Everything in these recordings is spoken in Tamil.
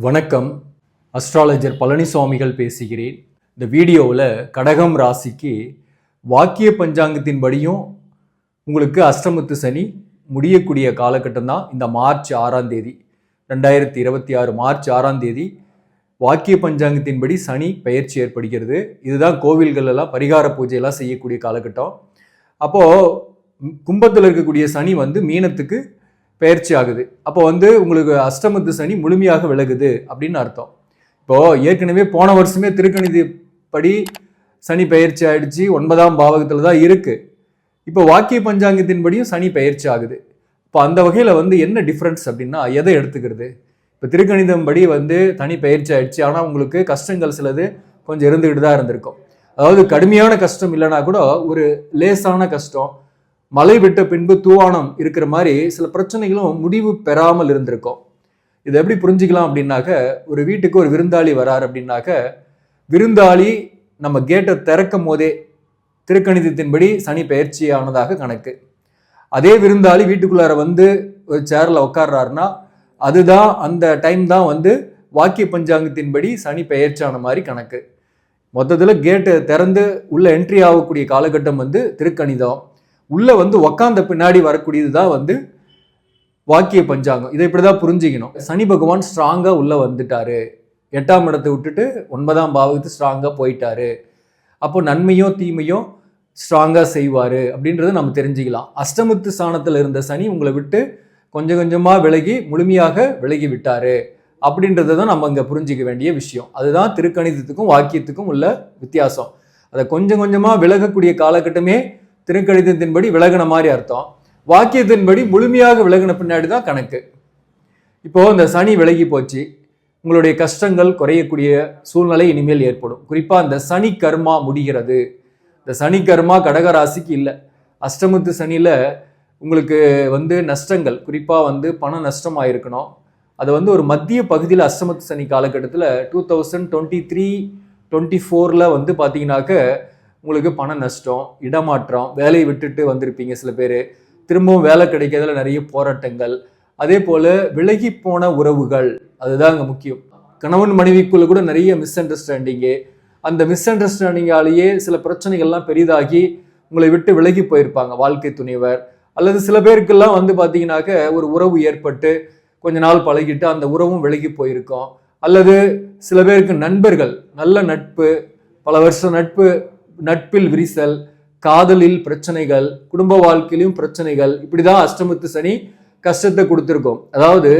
வணக்கம். அஸ்ட்ராலஜர் பழனிசாமிகள் பேசுகிறேன். இந்த வீடியோவில் கடகம் ராசிக்கு வாக்கிய பஞ்சாங்கத்தின்படியும் உங்களுக்கு அஷ்டமத்து சனி முடியக்கூடிய காலகட்டம் தான் இந்த மார்ச் 6ஆம் தேதி 2026 மார்ச் 6ஆம் தேதி வாக்கிய பஞ்சாங்கத்தின்படி சனி பெயர்ச்சி ஏற்படுகிறது. இதுதான் கோவில்களெல்லாம் பரிகார பூஜையெல்லாம் செய்யக்கூடிய காலகட்டம். அப்போது கும்பத்தில் இருக்கக்கூடிய சனி மீனத்துக்கு பெயர்ச்சி ஆகுது. அப்போ உங்களுக்கு அஷ்டமத்து சனி முழுமையாக விலகுது அப்படின்னு அர்த்தம். இப்போது ஏற்கனவே போன வருஷமே திருக்கணித படி சனி பெயர்ச்சி ஆயிடுச்சு, 9ஆம் பாவகத்தில் தான் இருக்குது. இப்போ வாக்கிய பஞ்சாங்கத்தின்படியும் சனி பெயர்ச்சி ஆகுது. இப்போ அந்த வகையில் என்ன டிஃப்ரென்ஸ் அப்படின்னா எதை எடுத்துக்கிறது? இப்போ திருக்கணிதம் படி தனி பெயர்ச்சி ஆயிடுச்சு, ஆனால் உங்களுக்கு கஷ்டங்கள் சிலது கொஞ்சம் இருந்துக்கிட்டு தான் இருந்திருக்கும். அதாவது கடுமையான கஷ்டம் இல்லைனா கூட ஒரு லேசான கஷ்டம், மழை விட்ட பின்பு தூவானம் இருக்கிற மாதிரி சில பிரச்சனைகளும் முடிவு பெறாமல் இருந்திருக்கும். இதை எப்படி புரிஞ்சுக்கலாம் அப்படின்னாக்க, ஒரு வீட்டுக்கு ஒரு விருந்தாளி வரார் அப்படின்னாக்க, விருந்தாளி நம்ம கேட்டை திறக்கும் போதே திருக்கணிதத்தின்படி சனி பெயர்ச்சி ஆனதாக கணக்கு. அதே விருந்தாளி வீட்டுக்குள்ளார ஒரு சேரில் உட்கார்றாருன்னா அதுதான் அந்த டைம் தான் வாக்கிய பஞ்சாங்கத்தின்படி சனி பெயர்ச்சியான மாதிரி கணக்கு. மொத்தத்தில் கேட்டு திறந்து உள்ள என்ட்ரி ஆகக்கூடிய காலகட்டம் திருக்கணிதம். உள்ள உக்காந்த பின்னாடி வரக்கூடியது தான் வாக்கிய பஞ்சாங்கம். இதை இப்படிதான் புரிஞ்சுக்கணும். சனி பகவான் ஸ்ட்ராங்கா உள்ள வந்துட்டாரு, 8ஆம் இடத்தை விட்டுட்டு 9ஆம் பாவத்துக்கு ஸ்ட்ராங்கா போயிட்டாரு. அப்போ நன்மையும் தீமையும் ஸ்ட்ராங்கா செய்வாரு அப்படின்றத நம்ம தெரிஞ்சுக்கலாம். அஷ்டமத்து ஸ்தானத்தில் இருந்த சனி உங்களை விட்டு கொஞ்சம் கொஞ்சமா விலகி முழுமையாக விலகி விட்டாரு அப்படின்றத தான் நம்ம இங்க புரிஞ்சிக்க வேண்டிய விஷயம். அதுதான் திருக்கணிதத்துக்கும் வாக்கியத்துக்கும் உள்ள வித்தியாசம். அதை கொஞ்சம் கொஞ்சமா விலகக்கூடிய காலகட்டமே திருக்கணிதத்தின்படி விலகின மாதிரி அர்த்தம். வாக்கியத்தின்படி முழுமையாக விலகின பின்னாடி தான் கணக்கு. இப்போ இந்த சனி விலகி போச்சு, உங்களுடைய கஷ்டங்கள் குறையக்கூடிய சூழ்நிலை இனிமேல் ஏற்படும். குறிப்பா இந்த சனி கர்மா முடிகிறது. இந்த சனி கர்மா கடகராசிக்கு இல்லை. அஷ்டமத்து சனியில உங்களுக்கு நஷ்டங்கள், குறிப்பா பண நஷ்டம் ஆயிருக்கணும். அது ஒரு மத்திய பகுதியில் அஷ்டமத்து சனி காலகட்டத்தில் 2023-24 பார்த்தீங்கன்னாக்க உங்களுக்கு பண நஷ்டம், இடமாற்றம், வேலையை விட்டுட்டு வந்திருப்பீங்க சில பேர், திரும்பவும் வேலை கிடைக்கிறதுல நிறைய போராட்டங்கள், அதே போல் விலகி போன உறவுகள், அதுதான் அங்கே முக்கியம். கணவன் மனைவிக்குள்ள கூட நிறைய மிஸ் அண்டர்ஸ்டாண்டிங்கு, அந்த மிஸ் அண்டர்ஸ்டாண்டிங்காலேயே சில பிரச்சனைகள்லாம் பெரிதாகி உங்களை விட்டு விலகி போயிருப்பாங்க வாழ்க்கை துணைவர். அல்லது சில பேருக்கெல்லாம் பார்த்தீங்கன்னாக்க ஒரு உறவு ஏற்பட்டு கொஞ்ச நாள் பழகிட்டு அந்த உறவும் விலகி போயிருக்கோம். அல்லது சில பேருக்கு நண்பர்கள், நல்ல நட்பு, பல வருஷம் நட்பில் விரிசல், காதலில் பிரச்சனைகள், குடும்ப வாழ்க்கையிலும் பிரச்சனைகள், இப்படிதான் அஷ்டமத்து சனி கஷ்டத்தை கொடுத்துருக்கோம். அதாவது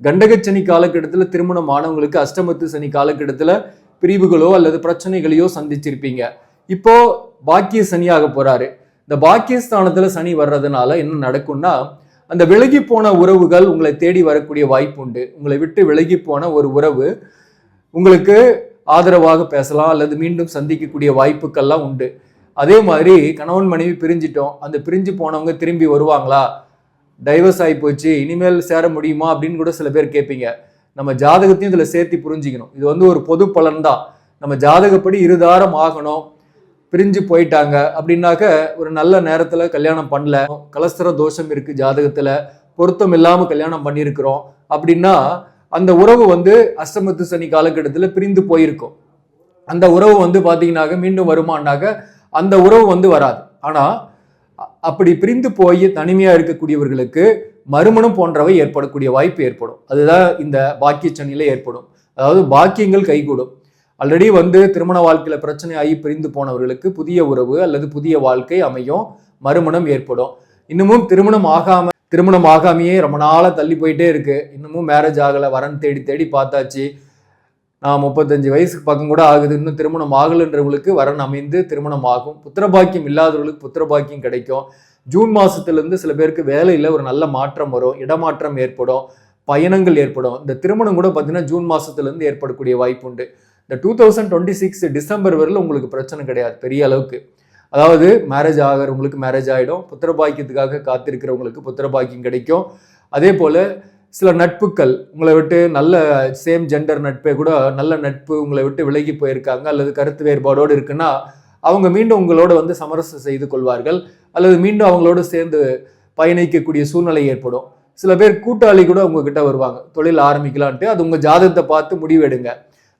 கண்டகச்சனி காலகட்டத்தில் திருமணம் ஆனவங்களுக்கு அஷ்டமத்து சனி காலகட்டத்தில் பிரிவுகளோ அல்லது பிரச்சனைகளையோ சந்திச்சிருப்பீங்க. இப்போ பாக்கிய சனியாக போறாரு. இந்த பாக்கியஸ்தானத்துல சனி வர்றதுனால என்ன நடக்கும்னா, அந்த விலகி போன உறவுகள் உங்களை தேடி வரக்கூடிய வாய்ப்பு உண்டு. உங்களை விட்டு விலகி போன ஒரு உறவு உங்களுக்கு ஆதரவாக பேசலாம் அல்லது மீண்டும் சந்திக்கக்கூடிய வாய்ப்புகள்லாம் உண்டு. அதே மாதிரி கணவன் மனைவி பிரிஞ்சிட்டோம், அந்த பிரிஞ்சு போனவங்க திரும்பி வருவாங்களா, டைவர்ஸ் ஆகி போச்சு, இனிமேல் சேர முடியுமா அப்படின்னு கூட சில பேர் கேட்பீங்க. நம்ம ஜாதகத்தையும் இதில் சேர்த்து புரிஞ்சுக்கணும். இது ஒரு பொது பலன் தான். நம்ம ஜாதகப்படி இருதாரம் ஆகணும், பிரிஞ்சு போயிட்டாங்க அப்படின்னாக்க ஒரு நல்ல நேரத்தில் கல்யாணம் பண்ணல, கலஸ்தர தோஷம் இருக்குது ஜாதகத்தில், பொருத்தம் இல்லாமல் கல்யாணம் பண்ணியிருக்கிறோம் அப்படின்னா அந்த உறவு அஷ்டமத்து சனி காலகட்டத்தில் பிரிந்து போயிருக்கும். அந்த உறவு பார்த்தீங்கன்னாக்க மீண்டும் வருமானாக்க அந்த உறவு வராது. ஆனால் அப்படி பிரிந்து போய் தனிமையாக இருக்கக்கூடியவர்களுக்கு மறுமணம் போன்றவை ஏற்படக்கூடிய வாய்ப்பு ஏற்படும். அதுதான் இந்த பாக்கிய சனியில ஏற்படும். அதாவது பாக்கியங்கள் கைகூடும். ஆல்ரெடி திருமண வாழ்க்கையில பிரச்சனை ஆகி பிரிந்து போனவர்களுக்கு புதிய உறவு அல்லது புதிய வாழ்க்கை அமையும், மறுமணம் ஏற்படும். இன்னமும் திருமணம் ஆகாமையே ரொம்ப நாளாக தள்ளி போயிட்டே இருக்கு, இன்னமும் மேரேஜ் ஆகலை, வரன் தேடி தேடி பார்த்தாச்சு, நான் 35 வயசுக்கு பக்கம் கூட ஆகுது, இன்னும் திருமணம் ஆகலைன்றவங்களுக்கு வரன் அமைந்து திருமணம் ஆகும். புத்திரபாக்கியம் இல்லாதவர்களுக்கு புத்திரபாக்கியம் கிடைக்கும். ஜூன் மாசத்துலேருந்து சில பேருக்கு வேலையில் ஒரு நல்ல மாற்றம் வரும், இடமாற்றம் ஏற்படும், பயணங்கள் ஏற்படும். இந்த திருமணம் கூட பார்த்தீங்கன்னா ஜூன் மாசத்துலேருந்து ஏற்படக்கூடிய வாய்ப்பு உண்டு. இந்த 2026 டிசம்பர் வரையில் உங்களுக்கு பிரச்சனை கிடையாது பெரிய அளவுக்கு. அதாவது மேரேஜ் ஆகிறவங்களுக்கு மேரேஜ் ஆகிடும், புத்திரபாக்கியத்துக்காக காத்திருக்கிறவங்களுக்கு புத்திரபாக்கியம் கிடைக்கும். அதே போல் சில நட்புகள் உங்களை விட்டு, நல்ல சேம் ஜெண்டர் நட்பே கூட நல்ல நட்பு உங்களை விட்டு விலகி போயிருக்காங்க அல்லது கருத்து வேறுபாடோடு இருக்குன்னா அவங்க மீண்டும் உங்களோட சமரசம் செய்து கொள்வார்கள் அல்லது மீண்டும் அவங்களோட சேர்ந்து பயணிக்கக்கூடிய சூழ்நிலை ஏற்படும். சில பேர் கூட்டாளி கூட உங்ககிட்ட வருவாங்க தொழில் ஆரம்பிக்கலான்ட்டு. அது உங்க ஜாதகத்தை பார்த்து முடிவு எடுங்க.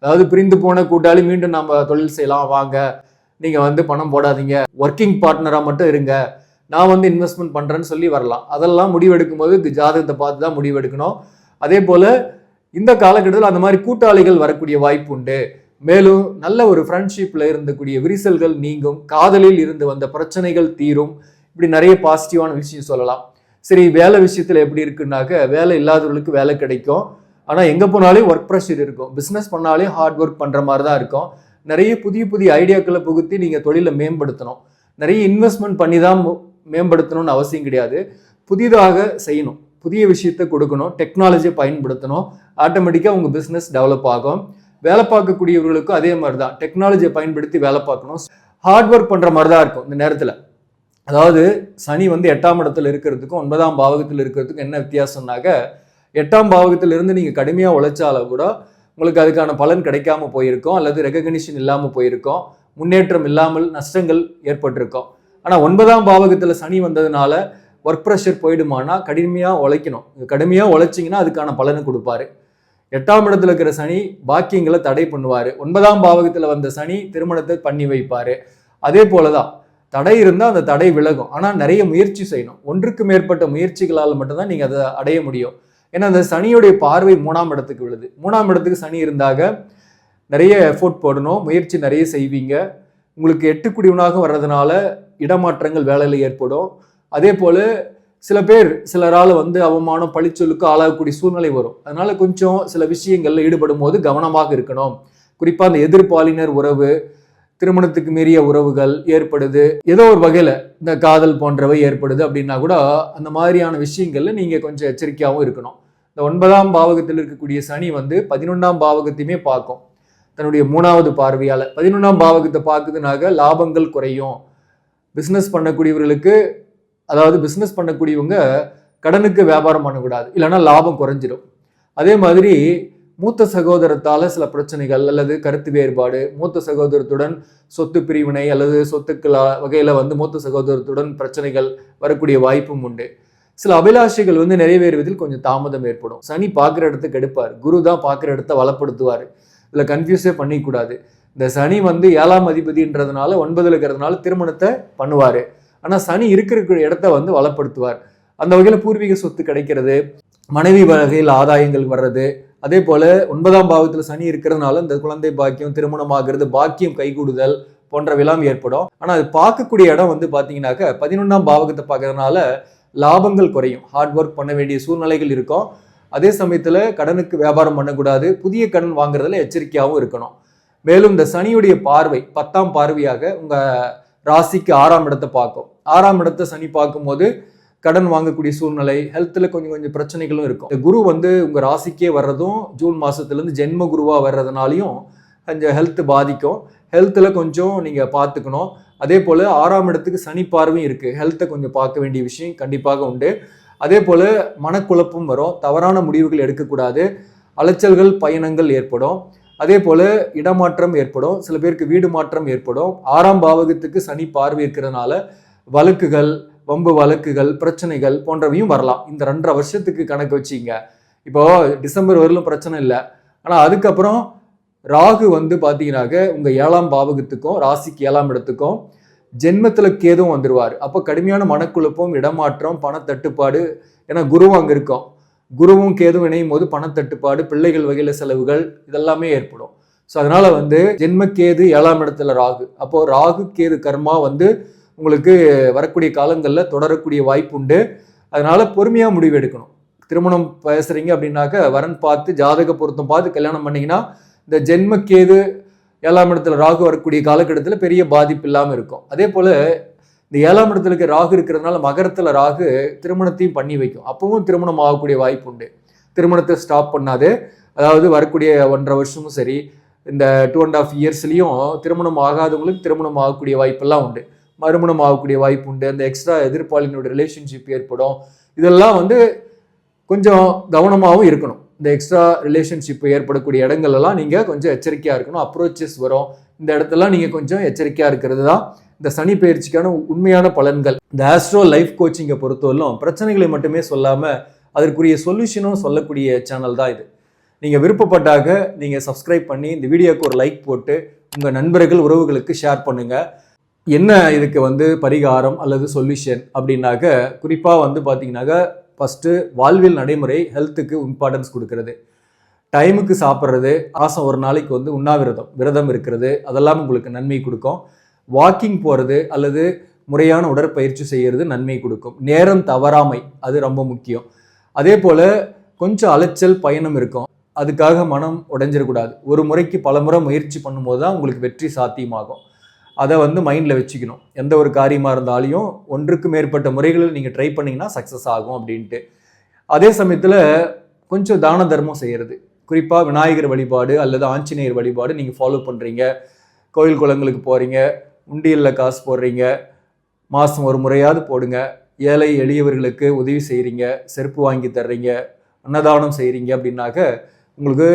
அதாவது பிரிந்து போன கூட்டாளி மீண்டும் நம்ம தொழில் செய்யலாம் வாங்க, நீங்க வந்து பணம் போடாதீங்க, ஒர்க்கிங் பார்ட்னரா மட்டும் இருங்க, நான் வந்து இன்வெஸ்ட்மெண்ட் பண்றேன்னு சொல்லி வரலாம். அதெல்லாம் முடிவெடுக்கும் போது ஜாதகத்தை பார்த்து தான் முடிவெடுக்கணும். அதே போல இந்த காலகட்டத்தில் அந்த மாதிரி கூட்டாளிகள் வரக்கூடிய வாய்ப்பு உண்டு. மேலும் நல்ல ஒரு ஃப்ரெண்ட்ஷிப்ல இருந்தக்கூடிய விரிசல்கள் நீங்கும், காதலில் இருந்து வந்த பிரச்சனைகள் தீரும். இப்படி நிறைய பாசிட்டிவான விஷயம் சொல்லலாம். சரி, வேலை விஷயத்துல எப்படி இருக்குன்னாக்க, வேலை இல்லாதவர்களுக்கு வேலை கிடைக்கும். ஆனா எங்க போனாலும் ஒர்க் ப்ரெஷர் இருக்கும். பிசினஸ் பண்ணாலே ஹார்ட் ஒர்க் பண்ற மாதிரி தான் இருக்கும். நிறைய புதிய புதிய ஐடியாக்களை புகுத்தி நீங்க தொழிலை மேம்படுத்தணும். நிறைய இன்வெஸ்ட்மெண்ட் பண்ணி தான் மேம்படுத்தணும்னு அவசியம் கிடையாது. புதிதாக செய்யணும், புதிய விஷயத்தை கொடுக்கணும், டெக்னாலஜியை பயன்படுத்தணும். ஆட்டோமேட்டிக்காக உங்கள் பிஸ்னஸ் டெவலப் ஆகும். வேலை பார்க்கக்கூடியவர்களுக்கும் அதே மாதிரி தான் டெக்னாலஜியை பயன்படுத்தி வேலை பார்க்கணும். ஹார்ட் ஒர்க் பண்ணுற மாதிரி தான் இருக்கும் இந்த நேரத்தில். அதாவது சனி வந்து 8ஆம் இடத்துல இருக்கிறதுக்கும் 9ஆம் பாவகத்தில் இருக்கிறதுக்கும் என்ன வித்தியாசம்னாக்க, 8ஆம் பாவகத்திலிருந்து நீங்கள் கடுமையாக உழைச்சாலும் கூட உங்களுக்கு அதுக்கான பலன் கிடைக்காம போயிருக்கும், அல்லது ரெகக்னிஷன் இல்லாமல் போயிருக்கும், முன்னேற்றம் இல்லாமல் நஷ்டங்கள் ஏற்பட்டிருக்கும். ஆனால் 9ஆம் பாவகத்தில் சனி வந்ததுனால ஒர்க் ப்ரெஷர் போயிடுமானா கடுமையாக உழைக்கணும். கடுமையாக உழைச்சிங்கன்னா அதுக்கான பலனை கொடுப்பாரு. 8ஆம் இடத்துல இருக்கிற சனி பாக்கியங்களை தடை பண்ணுவார். 9ஆம் பாவகத்தில் வந்த சனி திருமணத்தை பண்ணி வைப்பார். அதே போலதான் தடை இருந்தால் அந்த தடை விலகும். ஆனால் நிறைய முயற்சி செய்யணும். ஒன்றுக்கு மேற்பட்ட முயற்சிகளால் மட்டும்தான் நீங்கள் அதை அடைய முடியும். ஏன்னா அந்த சனியுடைய பார்வை 3ஆம் இடத்துக்கு விழுது. 3ஆம் இடத்துக்கு சனி இருந்தாக நிறைய எஃபோர்ட் போடணும், முயற்சி நிறைய செய்வீங்க. உங்களுக்கு 8 குடிவனாக வர்றதுனால இடமாற்றங்கள் வேலையில் ஏற்படும். அதே போல சில பேர் சிலரால் வந்து அவமானம் பழிச்சொல்லுக்கு ஆளாகக்கூடிய சூழ்நிலை வரும். அதனால கொஞ்சம் சில விஷயங்கள்ல ஈடுபடும் போது கவனமாக இருக்கணும். குறிப்பா அந்த எதிர்பாலினர் உறவு, திருமணத்துக்கு மீறிய உறவுகள் ஏற்படுது, ஏதோ ஒரு வகையில இந்த காதல் போன்றவை ஏற்படுது அப்படின்னா கூட அந்த மாதிரியான விஷயங்கள்ல நீங்க கொஞ்சம் எச்சரிக்கையாகவும் இருக்கணும். இந்த 9ஆம் பாவகத்தில் இருக்கக்கூடிய சனி வந்து 11ஆம் பாவகத்தையுமே பார்க்கும் தன்னுடைய 3வது பார்வையால. 11ஆம் பாவகத்தை பார்க்குதுனாக லாபங்கள் குறையும். பிசினஸ் பண்ணக்கூடியவர்களுக்கு, அதாவது பிசினஸ் பண்ணக்கூடியவங்க கடனுக்கு வியாபாரம் பண்ணக்கூடாது, இல்லைன்னா லாபம் குறைஞ்சிடும். அதே மாதிரி மூத்த சகோதரத்தால சில பிரச்சனைகள் அல்லது கருத்து வேறுபாடு, மூத்த சகோதரத்துடன் சொத்து பிரிவினை அல்லது சொத்துக்கள் வகையில வந்து மூத்த சகோதரத்துடன் பிரச்சனைகள் வரக்கூடிய வாய்ப்பும் உண்டு. சில அபிலாஷைகள் வந்து நிறைவேறுவதில் கொஞ்சம் தாமதம் ஏற்படும். சனி பார்க்குற இடத்துக்கு எடுப்பார், குரு தான் பார்க்குற இடத்த வளப்படுத்துவார். இதில் கன்ஃபியூஸே பண்ணிக்கூடாது. இந்த சனி வந்து 7ஆம் அதிபதின்றதுனால 9ல் இருக்கிறதுனால திருமணத்தை பண்ணுவார். ஆனால் சனி இருக்கிற இடத்த வந்து வளப்படுத்துவார். அந்த வகையில் பூர்வீக சொத்து கிடைக்கிறது, மனைவி வகையில் ஆதாயங்கள் வர்றது. அதே போல 9ஆம் பாவத்தில் சனி இருக்கிறதுனால இந்த குழந்தை பாக்கியம், திருமணம் ஆகிறது, பாக்கியம் கைகூடுதல் போன்றவெல்லாம் ஏற்படும். ஆனால் அது பார்க்கக்கூடிய இடம் வந்து பார்த்தீங்கன்னாக்க 11ஆம் பாவகத்தை பார்க்கறதுனால லாபங்கள் குறையும், ஹார்ட் ஒர்க் பண்ண வேண்டிய சூழ்நிலைகள் இருக்கும். அதே சமயத்தில் கடனுக்கு வியாபாரம் பண்ணக்கூடாது, புதிய கடன் வாங்குறதுல எச்சரிக்கையாகவும் இருக்கணும். மேலும் இந்த சனியுடைய பார்வை 10ஆம் பார்வையாக உங்க ராசிக்கு 6ஆம் இடத்தை பார்க்கும். 6ஆம் இடத்தை சனி பார்க்கும்போது கடன் வாங்கக்கூடிய சூழ்நிலை, ஹெல்த்ல கொஞ்சம் கொஞ்சம் பிரச்சனைகளும் இருக்கும். இந்த குரு வந்து உங்க ராசிக்கே வர்றதும் ஜூன் மாசத்துலேருந்து ஜென்ம குருவா வர்றதுனாலையும் கொஞ்சம் ஹெல்த் பாதிக்கும். ஹெல்த்ல கொஞ்சம் நீங்க பார்த்துக்கணும். அதே போல 6ஆம் இடத்துக்கு சனி பார்வையும் இருக்கு, ஹெல்த்தை கொஞ்சம் பார்க்க வேண்டிய விஷயம் கண்டிப்பாக உண்டு. அதே போல மனக்குழப்பம் வரும், தவறான முடிவுகள் எடுக்கக்கூடாது, அலைச்சல்கள் பயணங்கள் ஏற்படும். அதே போல இடமாற்றம் ஏற்படும், சில பேருக்கு வீடு மாற்றம் ஏற்படும். 6ஆம் பாவகத்துக்கு சனி பார்வை இருக்கிறதுனால வழக்குகள், வம்பு வழக்குகள், பிரச்சனைகள் போன்றவையும் வரலாம். இந்த 2.5 வருஷத்துக்கு கணக்கு வச்சிங்க. இப்போ டிசம்பர் வரலும் பிரச்சனை இல்லை. ஆனா அதுக்கப்புறம் ராகு வந்து பாத்தீங்கன்னாக்க உங்க 7ஆம் பாவகத்துக்கும் ராசிக்கு 7ஆம் இடத்துக்கும் ஜென்மத்துல கேதுவும் வந்துருவாரு. அப்போ கடுமையான மனக்குழப்பம், இடமாற்றம், பணத்தட்டுப்பாடு. ஏன்னா குருவும் அங்க இருக்கும். குருவும் கேதுவும் இணையும் போது பணத்தட்டுப்பாடு, பிள்ளைகள் வகையில செலவுகள் இதெல்லாமே ஏற்படும். ஸோ அதனால வந்து ஜென்ம கேது 7ஆம் இடத்துல ராகு. அப்போ ராகு கேது கர்மா வந்து உங்களுக்கு வரக்கூடிய காலங்களில் தொடரக்கூடிய வாய்ப்பு உண்டு. அதனால பொறுமையா முடிவு எடுக்கணும். திருமணம் பேசுறீங்க அப்படின்னாக்க வரன் பார்த்து ஜாதக பொருத்தம் பார்த்து கல்யாணம் பண்ணீங்கன்னா இந்த ஜென்ம கேது 7ஆம் இடத்துல ராகு வரக்கூடிய காலகட்டத்தில் பெரிய பாதிப்பு இல்லாமல் இருக்கும். அதே போல இந்த 7ஆம் இடத்துல இருக்க ராகு இருக்கிறதுனால மகரத்துல ராகு திருமணத்தையும் பண்ணி வைக்கும். அப்பவும் திருமணம் ஆகக்கூடிய வாய்ப்பு உண்டு. திருமணத்தை ஸ்டாப் பண்ணாது. அதாவது வரக்கூடிய 1.5 வருஷமும் சரி, இந்த 2.5 இயர்ஸ்லயும் திருமணம் ஆகாதவங்களுக்கு திருமணம் ஆகக்கூடிய வாய்ப்பெல்லாம் உண்டு, மறுமணம் ஆகக்கூடிய வாய்ப்பு உண்டு. அந்த எக்ஸ்ட்ரா எதிர்ப்பாளினோட ரிலேஷன்ஷிப் ஏற்படும். இதெல்லாம் வந்து கொஞ்சம் கவனமாகவும் இருக்கணும். இந்த எக்ஸ்ட்ரா ரிலேஷன்ஷிப் ஏற்படக்கூடிய இடங்கள் எல்லாம் நீங்க கொஞ்சம் எச்சரிக்கையா இருக்கணும். அப்ரோச்சஸ் வரும், இந்த இடத்தெல்லாம் நீங்க கொஞ்சம் எச்சரிக்கையா இருக்கிறது தான் இந்த சனி பயிற்சிக்கான உண்மையான பலன்கள். இந்த ஆஸ்ட்ரோ லைஃப் கோச்சிங்கை பொறுத்தவரையிலும் பிரச்சனைகளை மட்டுமே சொல்லாம அதற்குரிய சொல்யூஷனும் சொல்லக்கூடிய சேனல் தான் இது. நீங்கள் விருப்பப்பட்டாக நீங்கள் சப்ஸ்கிரைப் பண்ணி இந்த வீடியோக்கு ஒரு லைக் போட்டு உங்கள் நண்பர்கள் உறவுகளுக்கு ஷேர் பண்ணுங்கள். என்ன இதுக்கு பரிகாரம் அல்லது சொல்யூஷன் அப்படின்னாக்க, குறிப்பாக பார்த்தீங்கன்னாக்க ஃபஸ்ட்டு வாழ்வியல் நடைமுறை ஹெல்த்துக்கு இம்பார்ட்டன்ஸ் கொடுக்கறது, டைமுக்கு சாப்பிட்றது, மாதம் ஒரு நாளைக்கு விரதம் இருக்கிறது, அதெல்லாம் உங்களுக்கு நன்மை கொடுக்கும். வாக்கிங் போகிறது அல்லது முறையான உடற்பயிற்சி செய்கிறது நன்மை கொடுக்கும். நேரம் தவறாமை அது ரொம்ப முக்கியம். அதே போல் கொஞ்சம் அலைச்சல் பயணம் இருக்கும், அதுக்காக மனம் உடைஞ்சிடக்கூடாது. ஒரு முறைக்கு பல முறை முயற்சி பண்ணும்போது தான் உங்களுக்கு வெற்றி சாத்தியமாகும். அதை மைண்டில் வச்சுக்கணும். எந்த ஒரு காரியமாக இருந்தாலையும் ஒன்றுக்கு மேற்பட்ட முறைகளில் நீங்கள் ட்ரை பண்ணிங்கன்னா சக்ஸஸ் ஆகும் அப்படின்ட்டு. அதே சமயத்தில் கொஞ்சம் தான தர்மம் செய்கிறது, குறிப்பாக விநாயகர் வழிபாடு அல்லது ஆஞ்சநேயர் வழிபாடு நீங்கள் ஃபாலோ பண்ணுறீங்க, கோயில் குளங்களுக்கு போகிறீங்க, உண்டியலில் காசு போடுறீங்க, மாதம் ஒரு முறையாவது போடுங்க, ஏழை எளியவர்களுக்கு உதவி செய்கிறீங்க, செருப்பு வாங்கி தர்றீங்க, அன்னதானம் செய்கிறீங்க அப்படின்னாக்க உங்களுக்கு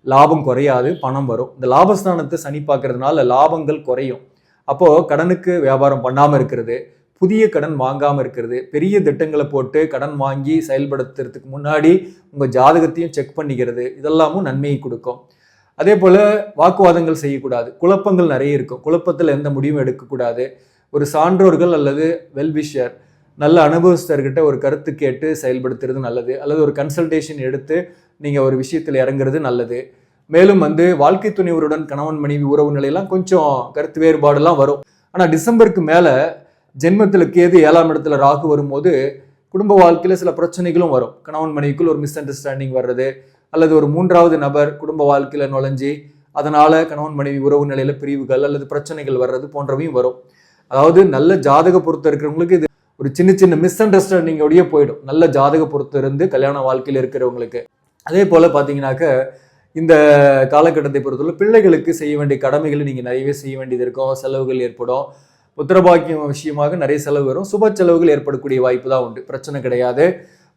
லாபம் குறையாது, பணம் வரும். இந்த லாபஸ்தானத்தை சனி பார்க்கறதுனால லாபங்கள் குறையும். அப்போது கடனுக்கு வியாபாரம் பண்ணாமல் இருக்கிறது, புதிய கடன் வாங்காமல் இருக்கிறது, பெரிய திட்டங்களை போட்டு கடன் வாங்கி செயல்படுத்துறதுக்கு முன்னாடி உங்கள் ஜாதகத்தையும் செக் பண்ணிக்கிறது, இதெல்லாமும் நன்மையை கொடுக்கும். அதே போல் வாக்குவாதங்கள் செய்யக்கூடாது, குழப்பங்கள் நிறைய இருக்கும், குழப்பத்தில் எந்த முடிவும் எடுக்கக்கூடாது. ஒரு சான்றோர்கள் அல்லது வெல்விஷர் நல்ல அனுபவஸ்தர்கிட்ட ஒரு கருத்து கேட்டு செயல்படுத்துறது நல்லது, அல்லது ஒரு கன்சல்டேஷன் எடுத்து நீங்கள் ஒரு விஷயத்தில் இறங்குறது நல்லது. மேலும் வாழ்க்கை துணைவருடன் கணவன் மனைவி உறவு நிலையெல்லாம் கொஞ்சம் கருத்து வேறுபாடுலாம் வரும். ஆனால் டிசம்பருக்கு மேலே ஜென்மத்தில் கேது 7ஆம் இடத்துல ராகு வரும்போது குடும்ப வாழ்க்கையில் சில பிரச்சனைகளும் வரும். கணவன் மனைவிக்குள் ஒரு மிஸ் அண்டர்ஸ்டாண்டிங் வர்றது, அல்லது ஒரு 3வது நபர் குடும்ப வாழ்க்கையில் நுழைஞ்சி அதனால் கணவன் மனைவி உறவு நிலையில் பிரிவுகள் அல்லது பிரச்சனைகள் வர்றது போன்றவையும் வரும். அதாவது நல்ல ஜாதக பொருத்தம் இருக்கிறவங்களுக்கு இது ஒரு சின்ன சின்ன மிஸ் அண்டர்ஸ்டாண்டிங்கோடய போயிடும், நல்ல ஜாதக பொருத்தம் இருந்து கல்யாண வாழ்க்கையில் இருக்கிறவங்களுக்கு. அதே போல் பார்த்தீங்கன்னாக்க இந்த காலகட்டத்தை பொறுத்தவரை பிள்ளைகளுக்கு செய்ய வேண்டிய கடமைகளை நீங்கள் நிறையவே செய்ய வேண்டியது இருக்கும், செலவுகள் ஏற்படும். புத்திரபாக்கியம் விஷயமாக நிறைய செலவு வரும், சுப செலவுகள் ஏற்படக்கூடிய வாய்ப்பு தான் உண்டு, பிரச்சனை கிடையாது,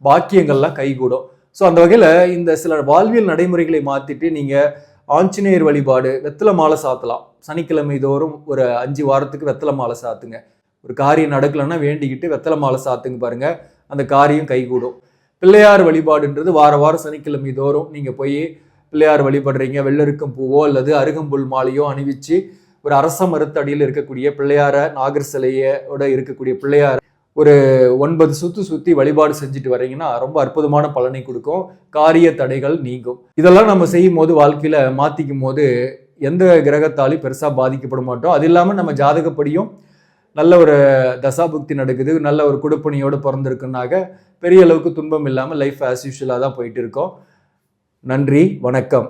பாக்கியங்கள்லாம் கைகூடும். ஸோ அந்த வகையில் இந்த சில வாழ்வியல் நடைமுறைகளை மாற்றிட்டு நீங்கள் ஆஞ்சநேயர் வழிபாடு, வெத்தலை மாலை சாத்தலாம். சனிக்கிழமை தோறும் ஒரு 5 வாரத்துக்கு வெத்தலை மாலை சாத்துங்க. ஒரு காரியம் நடக்கலைன்னா வேண்டிக்கிட்டு வெத்தலை மாலை சாத்துங்க பாருங்க, அந்த காரியம் கைகூடும். பிள்ளையார் வழிபாடுன்றது வாரம் சனிக்கிழமை தோறும் நீங்கள் போய் பிள்ளையார் வழிபடுறீங்க, வெள்ளருக்கும் பூவோ அல்லது அருகம்புல் மாலையோ அணிவிச்சு ஒரு அரச மரத்தடியில் இருக்கக்கூடிய பிள்ளையார, நாகர் சிலையோட இருக்கக்கூடிய பிள்ளையார் ஒரு 9 சுற்றி வழிபாடு செஞ்சுட்டு வர்றீங்கன்னா ரொம்ப அற்புதமான பலனை கொடுக்கும், காரிய தடைகள் நீங்கும். இதெல்லாம் நம்ம செய்யும் போது வாழ்க்கையில மாத்திக்கும் போது எந்த கிரகத்தாலையும் பெருசா பாதிக்கப்பட மாட்டோம். அது இல்லாமல் நம்ம ஜாதகப்படியும் நல்ல ஒரு தசாபுக்தி நடக்குது, நல்ல ஒரு குடுப்பணியோடு பிறந்திருக்குன்னாக பெரிய அளவுக்கு துன்பம் இல்லாமல் லைஃப் ஆஸ் யூஷுவலாக தான் போயிட்டு இருக்கோம். நன்றி, வணக்கம்.